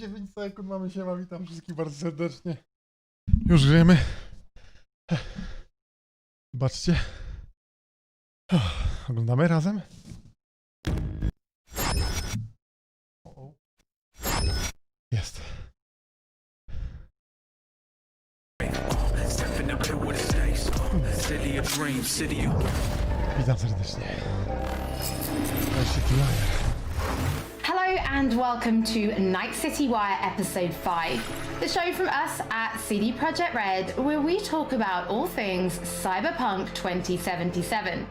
9 sekund mamy siema, witam wszystkich bardzo serdecznie. Już żyjemy. Zobaczcie. Oglądamy razem. Jest. Witam serdecznie. Hello and welcome to Night City Wire episode 5, the show from us at CD Projekt Red, where we talk about all things Cyberpunk 2077.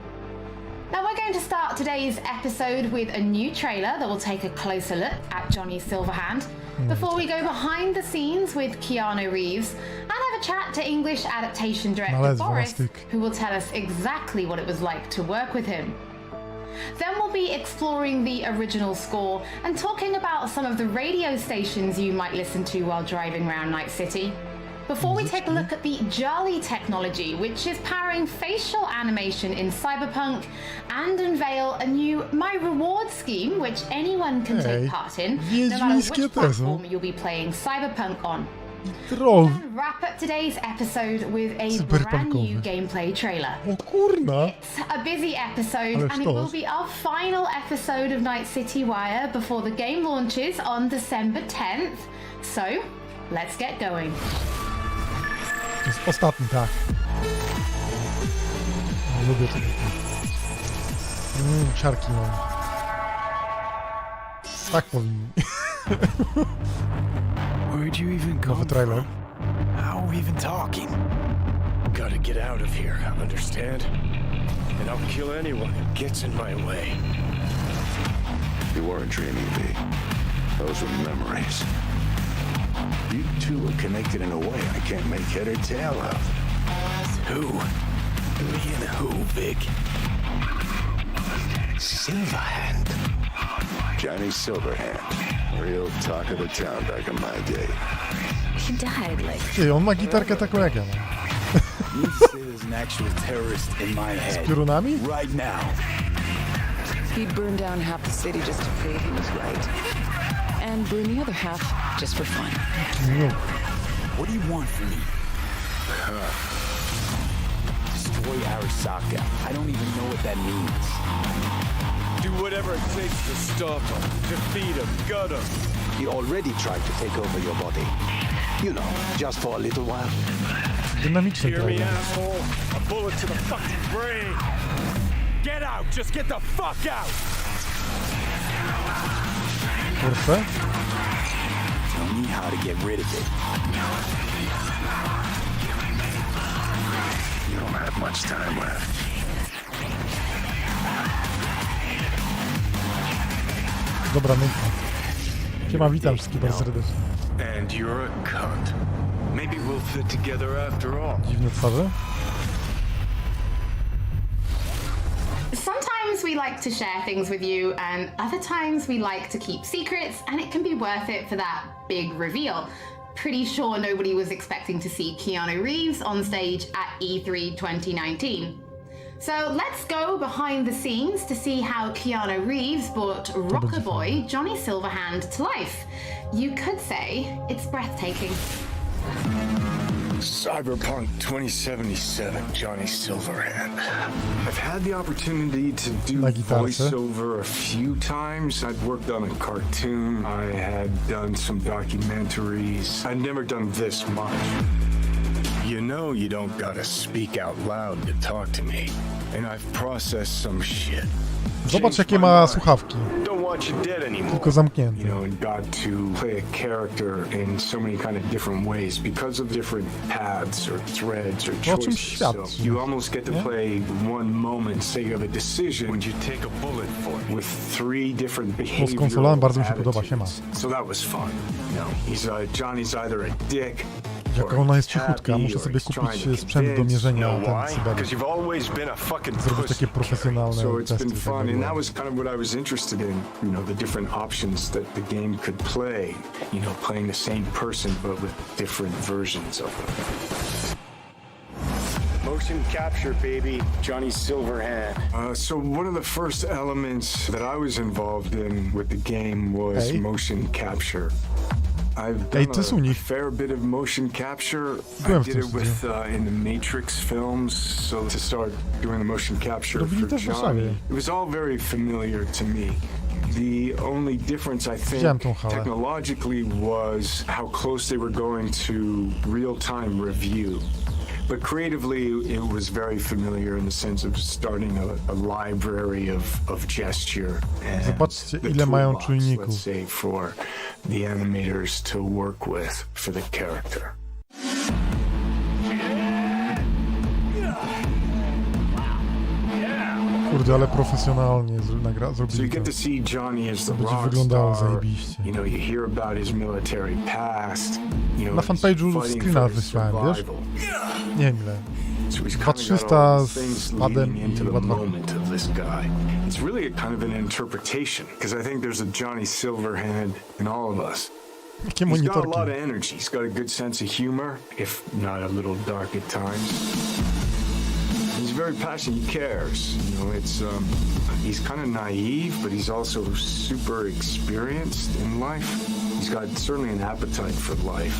Now we're going to start today's episode with a new trailer that will take a closer look at Johnny Silverhand, before we go behind the scenes with Keanu Reeves and have a chat to English adaptation director Boris, who will tell us exactly what it was like to work with him. Then we'll be exploring the original score and talking about some of the radio stations you might listen to while driving around Night City. Before we take a look at the Jolly technology, which is powering facial animation in Cyberpunk, and unveil a new My Reward scheme, which anyone can take part in, no matter which platform you'll be playing Cyberpunk on. Then wrap up today's episode with a brand new gameplay trailer. O kurna! It's a busy episode, and it will be our final episode of Night City Wire before the game launches on December 10th. So, let's get going. To jest ostatni, tak. Lubię to. Siarki mam. Tak powinni. Where'd you even come from? How are we even talking? Gotta get out of here, understand? And I'll kill anyone who gets in my way. You weren't dreaming, V. Those were memories. You two are connected in a way I can't make head or tail of. Who? Me and who, Vic? Silverhand. Johnny Silverhand. Real talk of the town back in my day. He died like... Ty, on ma gitarkę taką jak ja mam. You say there's an actual terrorist in my head. Z piorunami? Right now. He'd burn down half the city just to prove he was right. And burn the other half just for fun. No. What do you want from me? Destroy Arasaka. I don't even know what that means. Do whatever it takes to stop him, defeat him, gut him. He already tried to take over your body. You know, just for a little while. Dynamiczny Hear me, trailer. asshole? A bullet to the fucking brain. Get out! Just get the fuck out! Kurczę? Tell me how to get rid of it. You don't have much time left. Dobra, nęka. Siema, witam wszystkich bardzo serdecznie. And you're a cunt. Maybe we'll fit together after all. Dziwne twarze. Sometimes we like to share things with you, and other times we like to keep secrets, and it can be worth it for that big reveal. Pretty sure nobody was expecting to see Keanu Reeves on stage at E3 2019. So let's go behind the scenes to see how Keanu Reeves brought rocker boy Johnny Silverhand to life. You could say it's breathtaking. Cyberpunk 2077, Johnny Silverhand. I've had the opportunity to do voiceover a few times. I'd worked on a cartoon. I had done some documentaries. I'd never done this much. You know you don't gotta speak out loud to talk to me. And I've processed some shit. Zobacz, jakie ma słuchawki. Don't want you dead anymore. Tylko zamknięte. You know, and got to play a character in so many kind of different ways because of different paths or threads or choices. So you almost get to play one moment, say of a decision, would you take a bullet for it with three different behavioral bardzo mi się podoba, siema. So that was fun. You know, Johnny's either a dick. Jaka ona jest cichutka, muszę sobie kupić sprzęt do mierzenia ten cyberpunk. Zrobić takie profesjonalne testy. And that was kind of what I was interested in, you know, the different options that the game could play, you know, playing the same person but with different versions of them. Motion capture, baby. Johnny Silverhand. So one of the first elements that I was involved in with the game was motion capture. I've Ej, done to jest u a nich. fair bit of motion capture. Byłem I w did tym it with in the Matrix films, so to start doing the motion capture Robili for też w Warszawie. Johnny, it was all very familiar to me. The only difference, I Widziałem think, tą halę. technologically was how close they were going to real-time review. But creatively, it was very familiar in the sense of starting a library of gesture and Zobaczcie, the ile mają toolbox, czujników. let's say, for the animators to work with for the character. Kurde, ale profesjonalnie So you zrobili get to to. see Johnny as the Będzie rock wyglądało star. zajebiście. You know, you hear about his military past. You know, Na he's fanpage'u fighting screena for his wysłałem, wiesz? survival. Nie wiem ile. So he's 2300 got all the z things padem leading into i the ładwa. moment of this guy. It's really a kind of an interpretation, because I think there's a Johnny Silverhand in all of us. Jakie He's got a lot monitorki. of energy. He's got a good sense of humor, if not a little dark at times. He's very passionate. He cares. You know, he's kind of naive, but he's also super experienced in life. He's got certainly an appetite for life.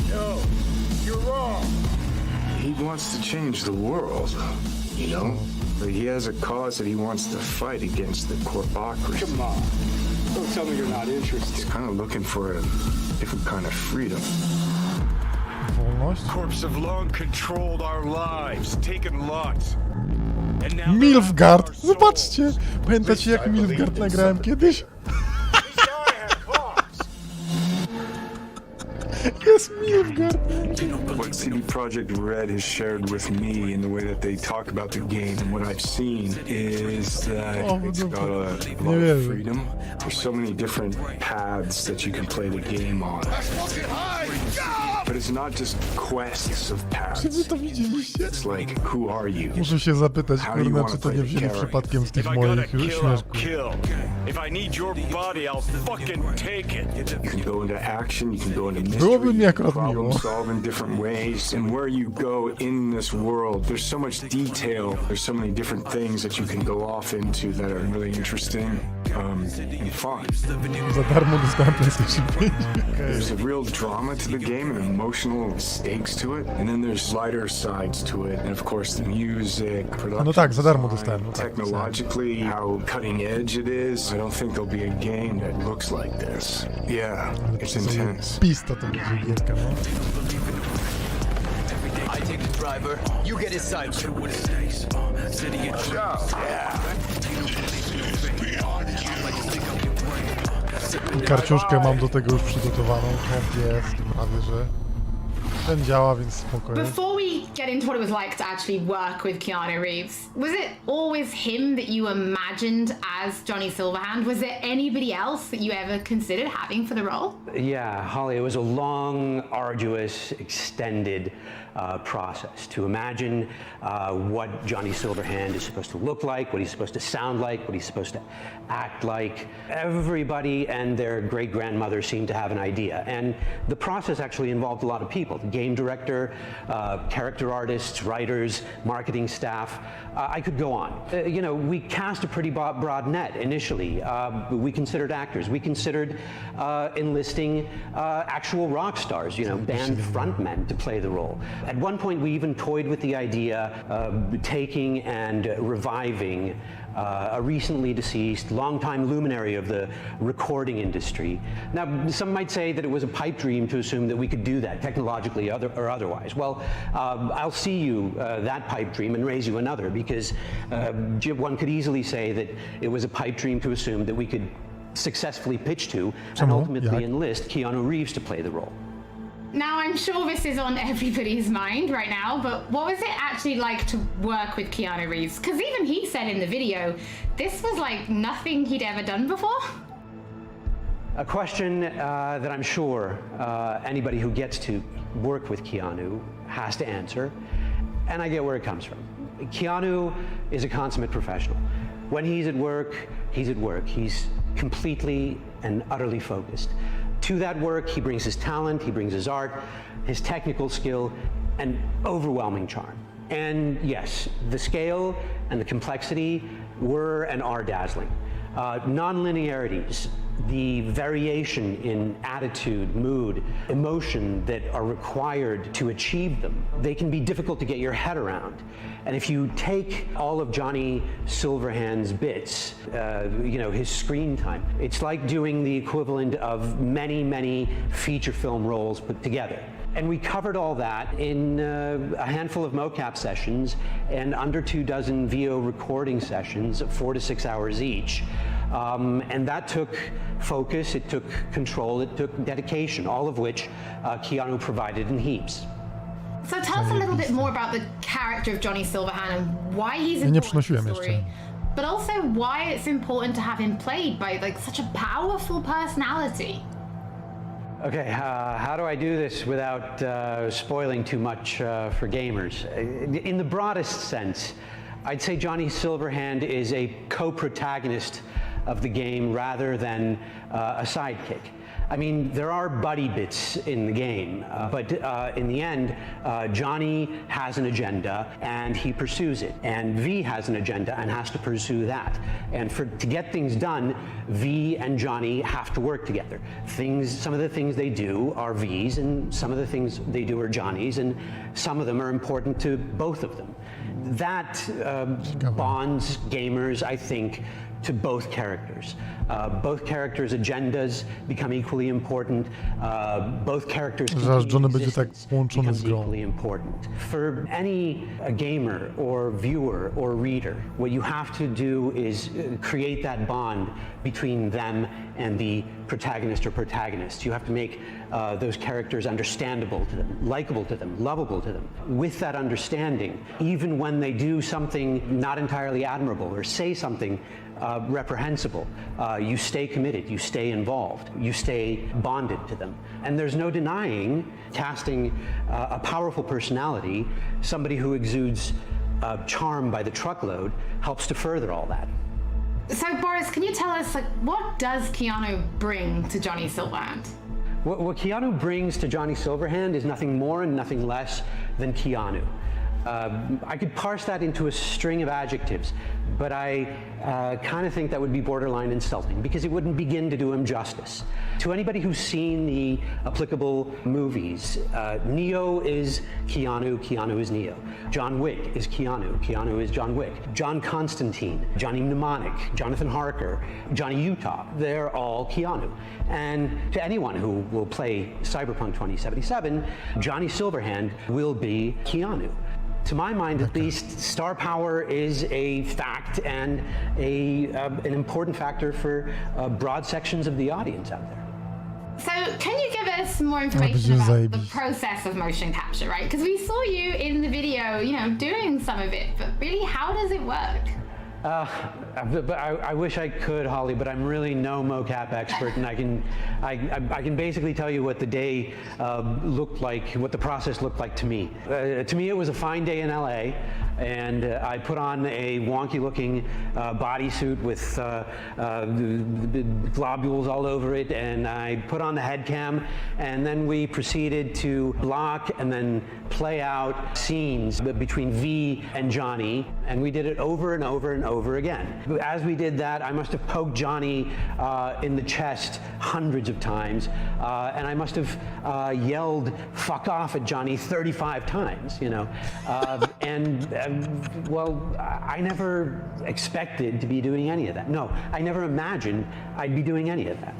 No, you're wrong. He wants to change the world, you know? But he has a cause that he wants to fight against the corpocracy. Come on. Don't tell me you're not He's interested. kind of looking for a different kind of freedom. Wolność. Corps have long controlled our lives, taken lots. And now Milfgard! our souls. Zobaczcie! Pamiętacie jak Milfgard nagrałem kiedyś? This guy had bombs. Jest Milfgard! What CD Projekt Red has shared with me in the way that they talk about the game and what I've seen is that it's got a lot of freedom. There's so many different paths that you can play the game on. But it's not just quests of Czy wy paths. to widzieliście? It's like, who are you? Muszę się zapytać, How do you kurna, wanna czy to play nie the wzięli character? przypadkiem z tych If I gotta moich kill, I'll śmieszków. kill. If I need your body, I'll fucking take it. You can go into action, you can go into mystery, Byłoby mi akurat problem miło. solve in different ways, and where you go in this world, there's so much detail, there's so many different things that you can go off into that are really interesting and fun. Za darmo dostałem PlayStation 5. There's a real drama to the game and emotional stakes to it, and then there's lighter sides to it, and of course the music, production no tak, za darmo design, dostałem, no tak, technologically, how cutting edge it is. I don't think there'll be a game that looks like this. Yeah, it's intense. Pista to będzie gierka, no. I take the driver, you get his side. I karciuszkę mam do tego już przygotowaną, komp jest, prawie że. Ten działa, więc spokojnie. Before we get into what it was like to actually work with Keanu Reeves, was it always him that you imagined as Johnny Silverhand? Was there anybody else that you ever considered having for the role? Yeah, Holly, it was a long, arduous, extended process to imagine what Johnny Silverhand is supposed to look like, what he's supposed to sound like, what he's supposed to act like. Everybody and their great-grandmother seemed to have an idea, and the process actually involved a lot of people. The game director, character artists, writers, marketing staff. I could go on. You know, we cast a pretty broad net initially. We considered actors. We considered enlisting actual rock stars, you know, band frontmen to play the role. At one point, we even toyed with the idea of taking and reviving a recently deceased, longtime luminary of the recording industry. Now, some might say that it was a pipe dream to assume that we could do that technologically or otherwise. Well, I'll see you that pipe dream and raise you another, because one could easily say that it was a pipe dream to assume that we could successfully pitch to and ultimately enlist Keanu Reeves to play the role. Now, I'm sure this is on everybody's mind right now, but what was it actually like to work with Keanu Reeves? Because even he said in the video, this was like nothing he'd ever done before. A question that I'm sure anybody who gets to work with Keanu has to answer, and I get where it comes from. Keanu is a consummate professional. When he's at work, he's at work. He's completely and utterly focused. To that work, he brings his talent, he brings his art, his technical skill, and overwhelming charm. And yes, the scale and the complexity were and are dazzling. Non-linearities the variation in attitude, mood, emotion that are required to achieve them, they can be difficult to get your head around. And if you take all of Johnny Silverhand's bits, his screen time, it's like doing the equivalent of many, many feature film roles put together. And we covered all that in a handful of mocap sessions and under 24 VO recording sessions of 4 to 6 hours each. And that took focus, it took control, it took dedication, all of which Keanu provided in heaps. So tell us a little bit more about the character of Johnny Silverhand and why he's important to the story, but also why it's important to have him played by such a powerful personality. Okay, how do I do this without spoiling too much for gamers? In the broadest sense, I'd say Johnny Silverhand is a co-protagonist of the game rather than a sidekick. I mean, there are buddy bits in the game, but in the end, Johnny has an agenda and he pursues it, and V has an agenda and has to pursue that. And to get things done, V and Johnny have to work together. Some of the things they do are V's, and some of the things they do are Johnny's, and some of them are important to both of them. That bonds gamers, I think, to both characters. Both characters' agendas become equally important. Both characters' becomes equally important. For any gamer or viewer or reader, what you have to do is create that bond between them and the protagonist or protagonists. You have to make those characters understandable to them, likable to them, lovable to them. With that understanding, even when they do something not entirely admirable or say something reprehensible, you stay committed, you stay involved, you stay bonded to them. And there's no denying casting a powerful personality, somebody who exudes charm by the truckload, helps to further all that. So Boris, can you tell us, what does Keanu bring to Johnny Silverhand? What Keanu brings to Johnny Silverhand is nothing more and nothing less than Keanu. I could parse that into a string of adjectives, but I kind of think that would be borderline insulting because it wouldn't begin to do him justice. To anybody who's seen the applicable movies, Neo is Keanu, Keanu is Neo. John Wick is Keanu, Keanu is John Wick. John Constantine, Johnny Mnemonic, Jonathan Harker, Johnny Utah, they're all Keanu. And to anyone who will play Cyberpunk 2077, Johnny Silverhand will be Keanu. To my mind, at least, star power is a fact and an important factor for broad sections of the audience out there. So, can you give us more information about the process of motion capture, right? Because we saw you in the video, doing some of it, but really, how does it work? I wish I could, Holly, but I'm really no mocap expert, and I can basically tell you what the day looked like, what the process looked like to me. To me, it was a fine day in LA, and I put on a wonky-looking bodysuit with globules all over it, and I put on the head cam, and then we proceeded to block and then play out scenes between V and Johnny, and we did it over and over and over again. As we did that, I must have poked Johnny in the chest hundreds of times, and I must have yelled "fuck off" at Johnny 35 times, well, I never expected to be doing any of that. No, I never imagined I'd be doing any of that.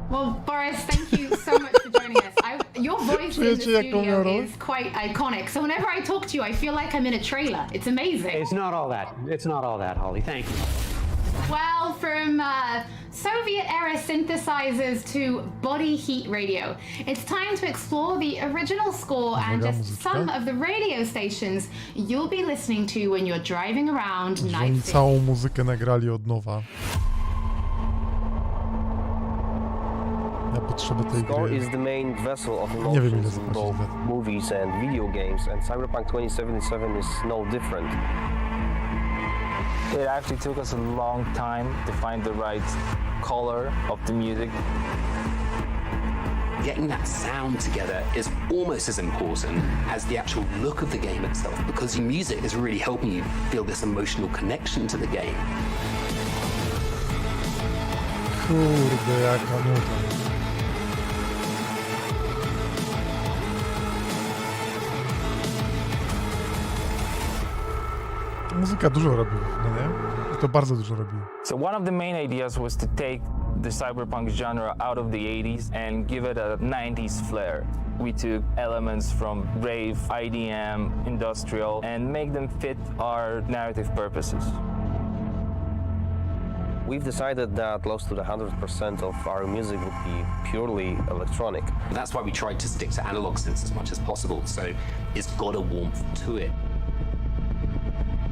Well, Boris, thank you so much for joining us. Your voice in the studio is quite iconic. So whenever I talk to you, I feel like I'm in a trailer. It's amazing. It's not all that. It's not all that, Holly. Thank you. Well, from Soviet-era synthesizers to body heat radio, it's time to explore the original score and just some of the radio stations you'll be listening to when you're driving around Night City. Całą muzykę nagrali od nowa. Score is the main vessel of emotions in both movies and video games, and Cyberpunk 2077 is no different. It actually took us a long time to find the right color of the music. Getting that sound together is almost as important as the actual look of the game itself, because the music is really helping you feel this emotional connection to the game. Kurde, jaka nuda. Muzyka dużo robi, no nie? To bardzo dużo robi. So one of the main ideas was to take the cyberpunk genre out of the 80s and give it a 90s flair. We took elements from rave, IDM, industrial, and make them fit our narrative purposes. We've decided that close to 100% of our music would be purely electronic. That's why we tried to stick to analog synths as much as possible, so it's got a warmth to it.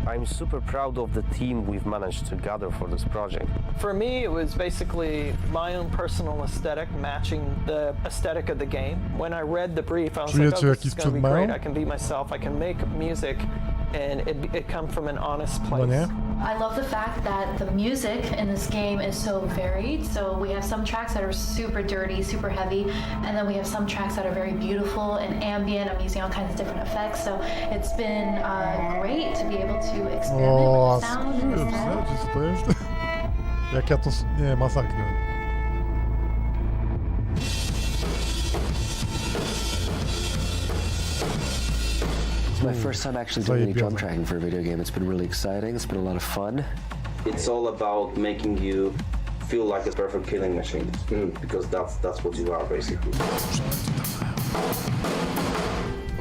I'm super proud of the team we've managed to gather for this project. For me, it was basically my own personal aesthetic matching the aesthetic of the game. When I read the brief, I was like, oh, this is going to be great. I can be myself. I can make music, and it comes from an honest place. I love the fact that the music in this game is so varied. So we have some tracks that are super dirty, super heavy, and then we have some tracks that are very beautiful and ambient. I'm using all kinds of different effects. So it's been great to be able to experiment with the sound and the style. Jak ja to... Nie, masakra. It's my first time actually doing any drum tracking for a video game. It's been really exciting. It's been a lot of fun. It's all about making you feel like a perfect killing machine, because that's what you are basically.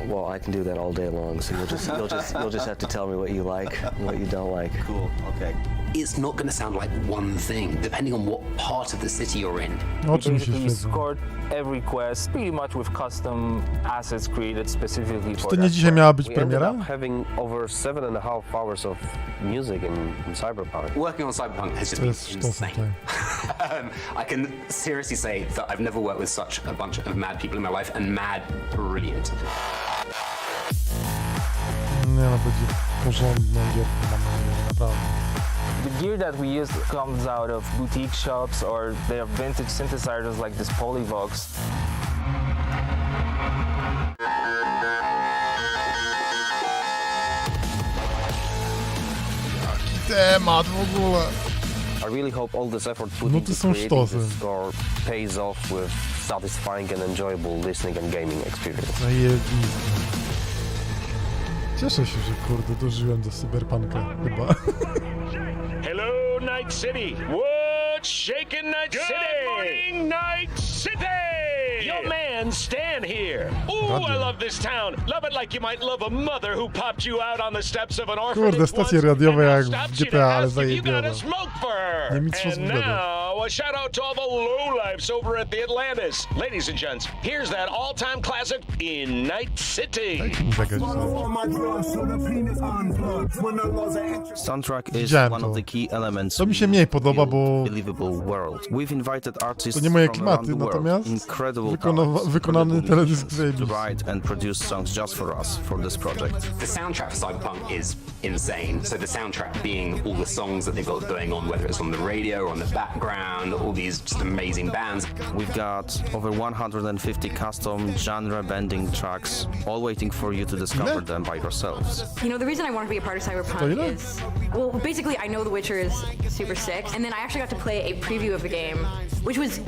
Well, I can do that all day long. So you'll just have to tell me what you like and what you don't like. Cool. Okay. It's not going to sound like one thing, depending on what part of the city you're in. We scored every quest pretty much with custom assets created specifically for Czy to nie dzisiaj miała być We premiera? ended up having over 7.5 hours of music in Cyberpunk. Working on Cyberpunk has just been insane. I can seriously say that I've never worked with such a bunch of mad people in my life, and mad brilliant. Nie no, będzie porządną gierką, mam nadzieję, naprawdę. The gear that we use comes out of boutique shops, or they are vintage synthesizers like this Polyvox. Temat w ogóle. I really hope all this effort put into creating this score pays off with satisfying and enjoyable listening and gaming experience. Cieszę się, że kurde dożyłem do Cyberpunka chyba. Hello, Night City. What's shaking, Night City? Good morning, Night City. Your man, Stan here. Ooh, I love this town. Love it like you might love a mother who popped you out on the steps of an orphanage Kurde, stacje radiowe jak w GTA, ale you zajebiowe. got a smoke for her. Nie mi co And now, a shout out to all the lowlifes over at the Atlantis. Ladies and gents, here's that all-time classic in Night City. Soundtrack is one of the key elements. To mi się mniej podoba, bo We've invited artists to nie moje from around klimaty, the world, natomiast incredible wykonany teledysk to write and produce songs just for us for this project. The soundtrack for Cyberpunk is insane. So the soundtrack being all the songs that they've got going on, whether it's on the radio or on the background, all these just amazing bands. We've got over 150 custom genre-bending tracks, all waiting for you to discover them by yourselves. You know, the reason I want to be a part of Cyberpunk is, well, basically I know The Witcher is super sick, and then I actually got to play a preview of the game, which was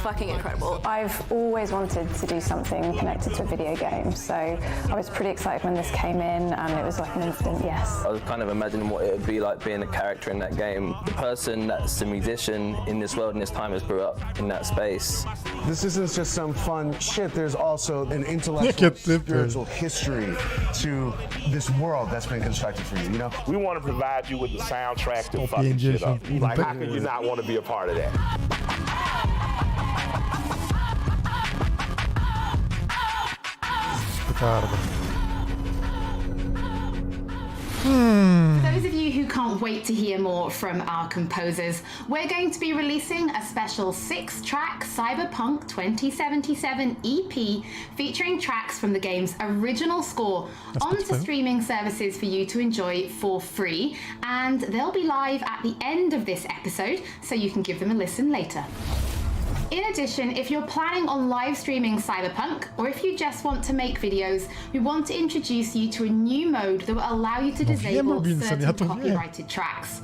fucking incredible. I've always wanted to do something connected to a video game, so I was pretty excited when this came in, and it was like an instant yes. I was kind of imagining what it would be like being a character in that game. The person that's a musician in this world and this time has grew up in that space. This isn't just some fun shit, there's also an intellectual, spiritual history to this world that's been constructed for you, you know? We want to provide you with the soundtrack to fucking shit up. Like, how could you not want to be a part of that? For those of you who can't wait to hear more from our composers, we're going to be releasing a special 6-track Cyberpunk 2077 EP featuring tracks from the game's original score onto streaming services for you to enjoy for free, and they'll be live at the end of this episode, so you can give them a listen later. In addition, if you're planning on live streaming Cyberpunk, or if you just want to make videos, we want to introduce you to a new mode that will allow you to disable certain copyrighted tracks.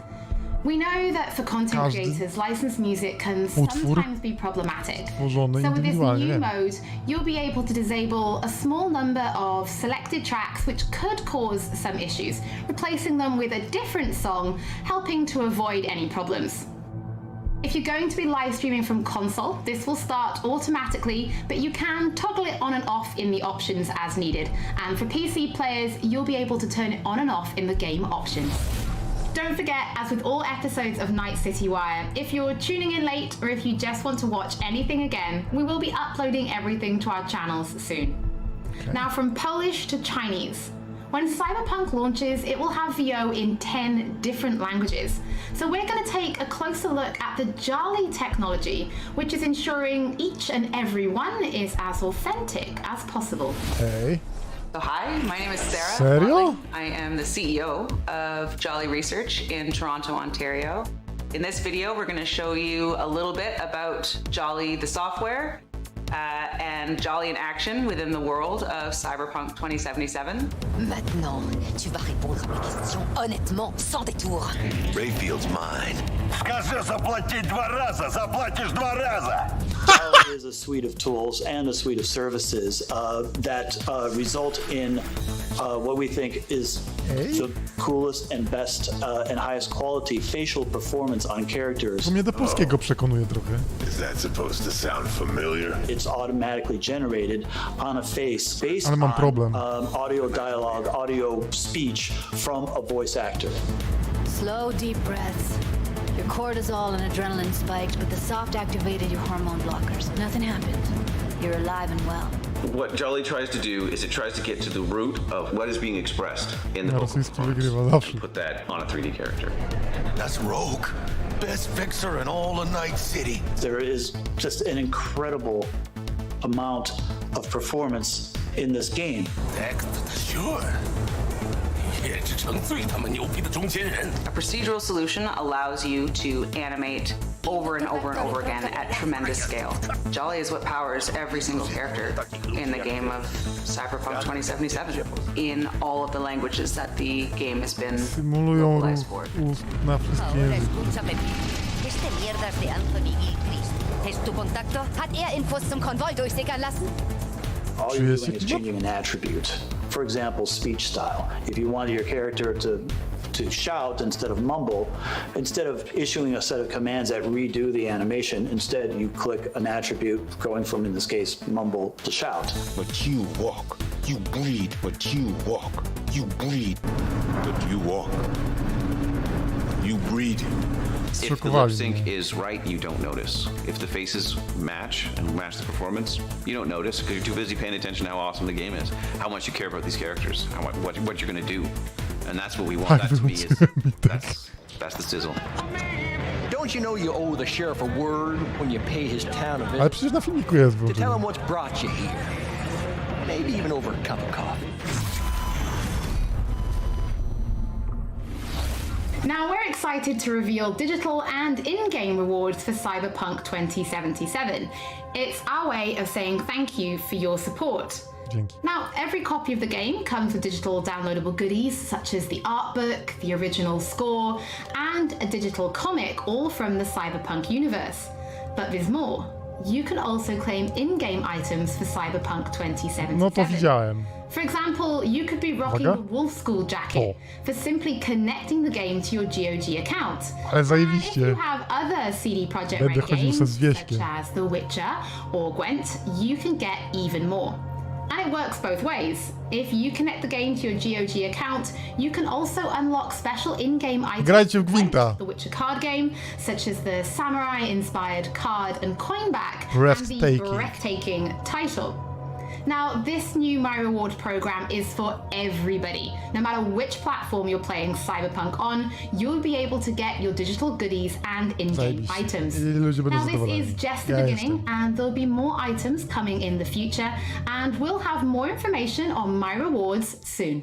We know that for content creators, licensed music can sometimes be problematic. So with this new mode, you'll be able to disable a small number of selected tracks which could cause some issues, replacing them with a different song, helping to avoid any problems. If you're going to be live streaming from console, this will start automatically, but you can toggle it on and off in the options as needed. And for PC players, you'll be able to turn it on and off in the game options. Don't forget, as with all episodes of Night City Wire, if you're tuning in late or if you just want to watch anything again, we will be uploading everything to our channels soon. Okay. Now from Polish to Chinese. When Cyberpunk launches, it will have VO in 10 different languages. So we're going to take a closer look at the Jolly technology, which is ensuring each and every one is as authentic as possible. Hey. So hi, my name is Sarah. Serio? I am the CEO of Jolly Research in Toronto, Ontario. In this video, we're going to show you a little bit about Jolly the software and Jolly in action within the world of Cyberpunk 2077. Maintenant, tu vas répondre à mes questions honnêtement, sans détour. Rayfield's mine. Скажи заплатить 2 раза, заплатишь 2 раза. Jolly is a suite of tools and a suite of services that result in what we think is the coolest and best and highest quality facial performance on characters. To mnie do polskiego przekonuje trochę. Is that supposed to sound familiar? It's automatically generated on a face based on audio dialogue, audio speech from a voice actor. Slow, deep breaths. Your cortisol and adrenaline spiked, but the soft activated your hormone blockers. Nothing happened. You're alive and well. What Jolly tries to do is it tries to get to the root of what is being expressed in the vocal performance and put that on a 3D character. That's Rogue. Best fixer in all of Night City. There is just an incredible amount of performance in this game. Sure. A procedural solution allows you to animate over and over and over again at tremendous scale. Jolly is what powers every single character in the game of Cyberpunk 2077 in all of the languages that the game has been localized for. Este mierdas de Anthony Gilchrist. Hast du Kontakte? Hat Infos zum Konvoi durchsickern lassen? All you're doing is changing an attribute. For example, speech style. If you wanted your character to shout instead of mumble, instead of issuing a set of commands that redo the animation, instead you click an attribute going from, in this case, mumble to shout. But you walk. You bleed, but you walk. You bleed, but you walk. You breathe. If the lip sync is right, you don't notice. If the faces match and match the performance, you don't notice because you're too busy paying attention to how awesome the game is, how much you care about these characters, what you're going to do. And that's what we want that to be. That's the sizzle. Don't you know you owe the sheriff a word when you pay his town a visit? Ale przecież na filmiku jest w To tell him what's brought you here. Maybe even over a cup of coffee. Now we're excited to reveal digital and in-game rewards for Cyberpunk 2077. It's our way of saying thank you for your support. Now, every copy of the game comes with digital downloadable goodies such as the art book, the original score, and a digital comic, all from the Cyberpunk universe. But there's more. You can also claim in-game items for Cyberpunk 2077. No to widziałem. For example, you could be rocking the Wolf School jacket for simply connecting the game to your GOG account. Ale zajebiście. If you have other CD Projekt Red games, such as The Witcher or Gwent, you can get even more. And it works both ways. If you connect the game to your GOG account, you can also unlock special in-game items like the Witcher card game, such as the samurai-inspired card and coin back, and the breathtaking title. Now, this new My Reward program is for everybody. No matter which platform you're playing Cyberpunk on, you'll be able to get your digital goodies and in-game items. Now, this is just the beginning, and there'll be more items coming in the future, and we'll have more information on My Rewards soon.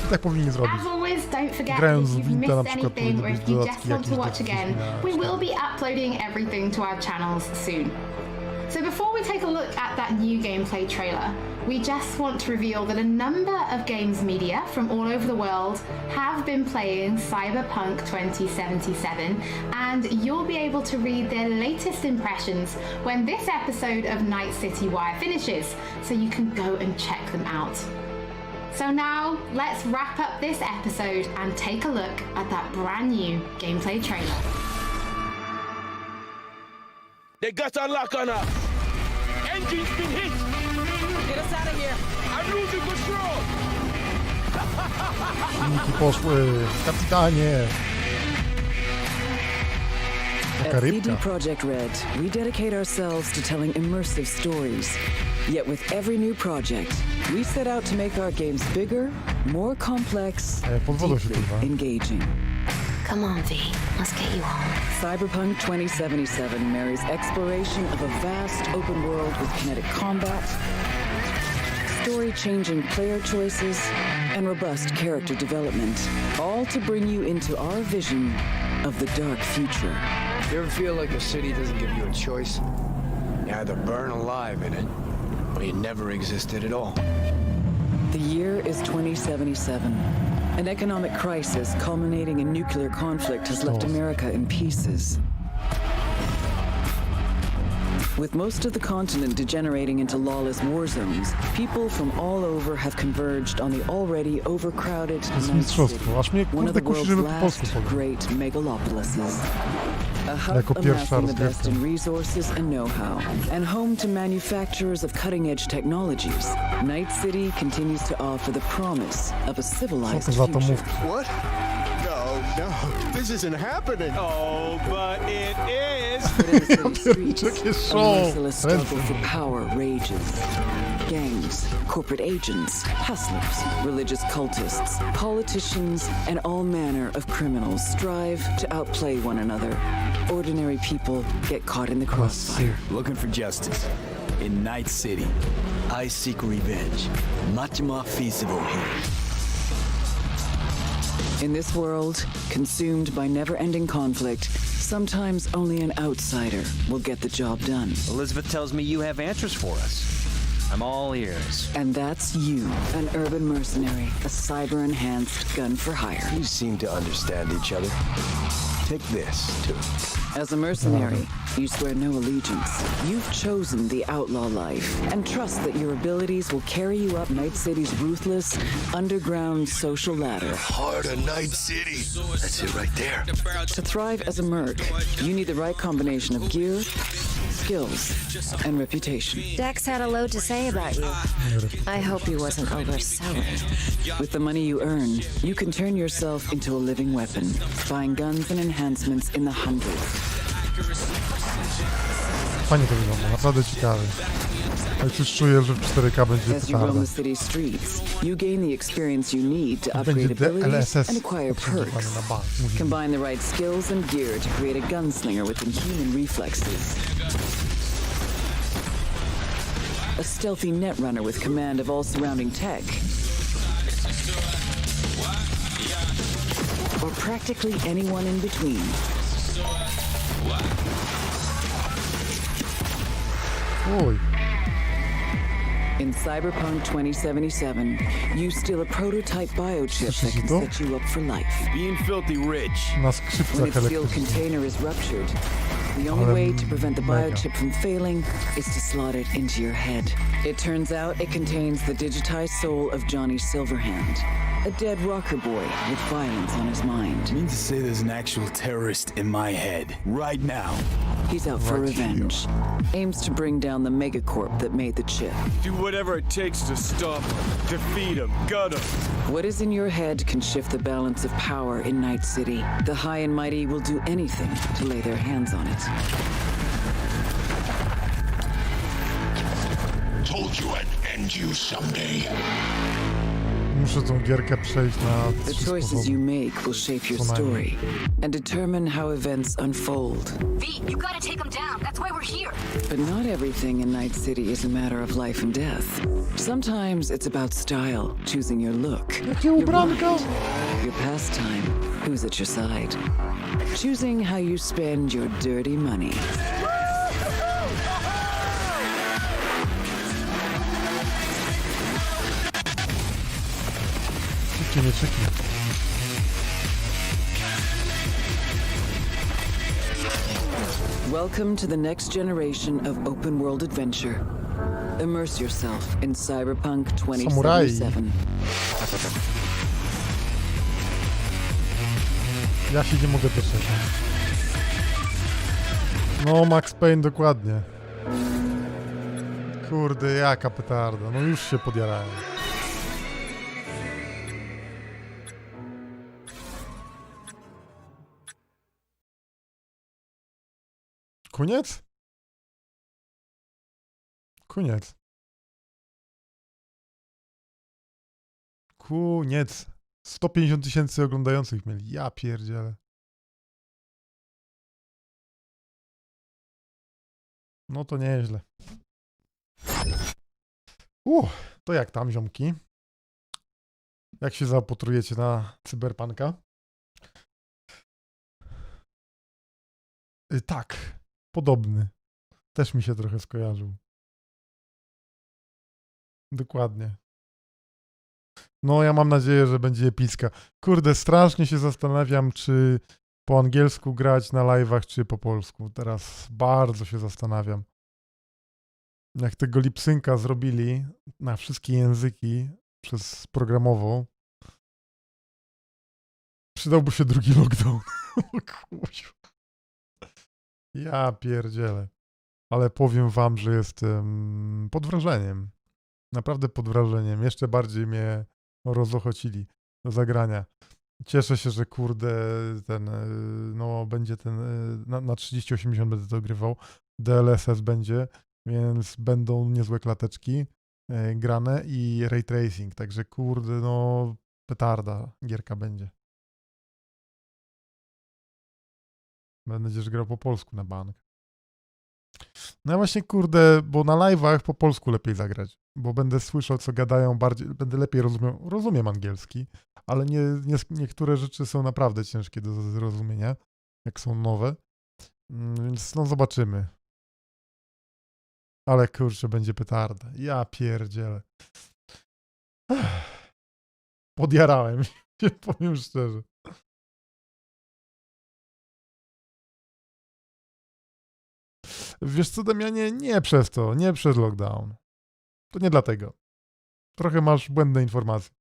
Tak powinni zrobić. As always, don't forget if you've missed anything or if you just want to watch again, we will be uploading everything to our channels soon. So before we take a look at that new gameplay trailer, we just want to reveal that a number of games media from all over the world have been playing Cyberpunk 2077, and you'll be able to read their latest impressions when this episode of Night City Wire finishes, so you can go and check them out. So now, let's wrap up this episode and take a look at that brand new gameplay trailer. They got a lock on us. Engine's been hit. Get us out of here. I'm losing control. Silniki poszły, kapitanie. At CD Projekt Red, we dedicate ourselves to telling immersive stories. Yet with every new project, we set out to make our games bigger, more complex, deeply engaging. Come on, V. Let's get you home. Cyberpunk 2077 marries exploration of a vast open world with kinetic combat, story-changing player choices, and robust character development, all to bring you into our vision of the dark future. You ever feel like a city doesn't give you a choice? You either burn alive in it, or you never existed at all. The year is 2077. An economic crisis culminating in nuclear conflict has left America in pieces. With most of the continent degenerating into lawless war zones, people from all over have converged on the already overcrowded Night City, one of the world's last great megalopolises. A hub amassing the best in resources and know-how, and home to manufacturers of cutting-edge technologies, Night City continues to offer the promise of a civilized future. What? No, this isn't happening. Oh, but it is. But in the city streets, a merciless struggle for power rages. Gangs, corporate agents, hustlers, religious cultists, politicians, and all manner of criminals strive to outplay one another. Ordinary people get caught in the crossfire. Looking for justice. In Night City, I seek revenge. Much more feasible here. In this world, consumed by never-ending conflict, sometimes only an outsider will get the job done. Elizabeth tells me you have answers for us. I'm all ears. And that's you, an urban mercenary, a cyber-enhanced gun for hire. You seem to understand each other. Take this, too. As a mercenary, you swear no allegiance. You've chosen the outlaw life and trust that your abilities will carry you up Night City's ruthless, underground social ladder. Heart of Night City. That's it right there. To thrive as a merc, you need the right combination of gear, skills, and reputation. Dex had a load to say about you. I hope he wasn't overselling. With the money you earn, you can turn yourself into a living weapon, buying guns and enhancements in the hundreds. Fajnie to wygląda, naprawdę ciekawe. Ale coś czuję, że w 4K będzie As you roam twarde. the city streets, you gain the experience you need to upgrade abilities and acquire perks. Combine the right skills and gear to create a gunslinger with inhuman reflexes. A stealthy netrunner with command of all surrounding tech. Or practically anyone in between. Oj. In Cyberpunk 2077, you steal a prototype biochip that can set you up for life. Being filthy rich. Na When skrzypcach its sealed elektrycznych. container is ruptured, the only way to prevent the biochip from failing is to slot it into your head. It turns out it contains the digitized soul of Johnny Silverhand, a dead rocker boy with violence on his mind. You mean to say there's an actual terrorist in my head right now? He's out for revenge. Aims to bring down the megacorp that made the chip. Do whatever it takes to stop him, defeat him, gut him. What is in your head can shift the balance of power in Night City. The high and mighty will do anything to lay their hands on it. Told you I'd end you someday. Muszę tą gierkę przejść na The 3 choices sposoby. you make will shape your story and determine how events unfold. V, you gotta take him down. That's why we're here. But not everything in Night City is a matter of life and death. Sometimes it's about style, choosing your look, your mind, your pastime, who's at your side, choosing how you spend your dirty money. Szybkie mieczyki. Welcome to the next generation of open world adventure. Immerse yourself in Cyberpunk 2077. Ja się nie mogę doczekać. No, Max Payne dokładnie. Kurde, jaka petarda. No już się podjarałem. Koniec? Koniec. Koniec. 150 000 oglądających mieli. Ja pierdzielę. No to nieźle. To jak tam, ziomki? Jak się zaopatrujecie na Cyberpunka? Tak, podobny. Też mi się trochę skojarzył. Dokładnie. No, ja mam nadzieję, że będzie epicka. Kurde, strasznie się zastanawiam, czy po angielsku grać na live'ach, czy po polsku. Teraz bardzo się zastanawiam. Jak tego lip-synca zrobili na wszystkie języki przez programową, przydałby się drugi lockdown. Ja pierdzielę. Ale powiem wam, że jestem pod wrażeniem. Naprawdę pod wrażeniem. Jeszcze bardziej mnie rozochocili do zagrania. Cieszę się, że kurde ten, no będzie ten, na 3080 będę to grywał. DLSS będzie, więc będą niezłe klateczki grane i ray tracing. Także kurde, no petarda gierka będzie. Będziesz grał po polsku na bank. No ja właśnie kurde, bo na live'ach po polsku lepiej zagrać, bo będę słyszał, co gadają bardziej, będę lepiej rozumiem angielski, ale niektóre rzeczy są naprawdę ciężkie do zrozumienia, jak są nowe, więc no zobaczymy. Ale kurczę, będzie petarda. Ja pierdzielę. Podjarałem się, powiem szczerze. Wiesz co, Damianie? Nie przez to, nie przez lockdown. To nie dlatego. Trochę masz błędne informacje.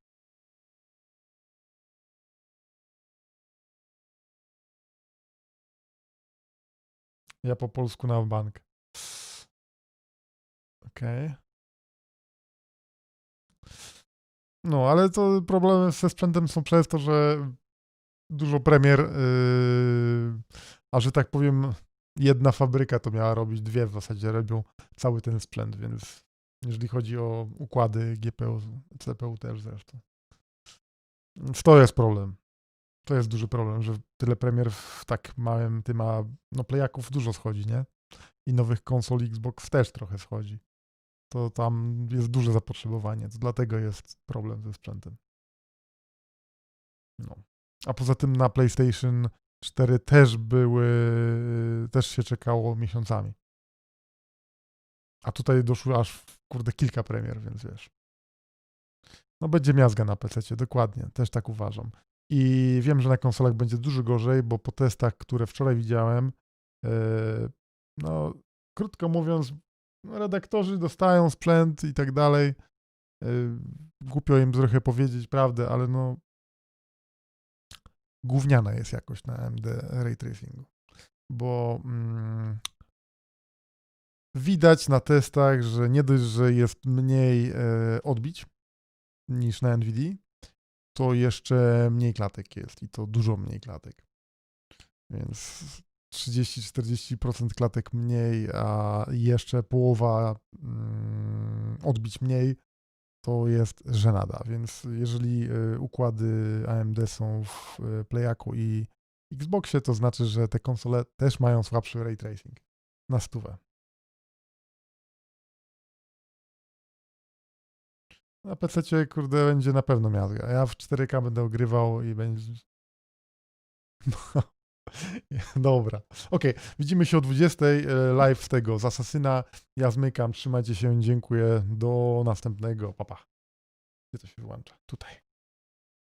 Ja po polsku na bank. Okej. No, ale to problemy ze sprzętem są przez to, że dużo premier, a że tak powiem, jedna fabryka to miała robić, dwie w zasadzie robią cały ten sprzęt, więc jeżeli chodzi o układy GPU, CPU też zresztą. Więc to jest problem. To jest duży problem, że tyle premier w tak małym tym, a no playaków dużo schodzi, nie? I nowych konsol Xbox też trochę schodzi. To tam jest duże zapotrzebowanie, to dlatego jest problem ze sprzętem. No. A poza tym na PlayStation 4 też się czekało miesiącami. A tutaj doszło aż, kurde, kilka premier, więc wiesz. No będzie miazga na PC-cie, dokładnie, też tak uważam. I wiem, że na konsolach będzie dużo gorzej, bo po testach, które wczoraj widziałem, no krótko mówiąc, redaktorzy dostają sprzęt i tak dalej. Głupio im trochę powiedzieć prawdę, ale no gówniana jest jakoś na AMD Ray Tracingu. Bo widać na testach, że nie dość, że jest mniej odbić niż na NVIDII, to jeszcze mniej klatek jest i to dużo mniej klatek. Więc 30-40% klatek mniej, a jeszcze połowa odbić mniej, to jest żenada. Więc jeżeli układy AMD są w Playaku i Xboxie, to znaczy, że te konsole też mają słabszy ray tracing. Na 100. Na PC-cie, kurde, będzie na pewno miazga. Ja w 4K będę ogrywał i będzie... No. Dobra. Okej, widzimy się o 20 live z tego, z Asasyna. Ja zmykam, trzymajcie się, dziękuję. Do następnego. Pa, pa. Gdzie to się wyłącza? Tutaj.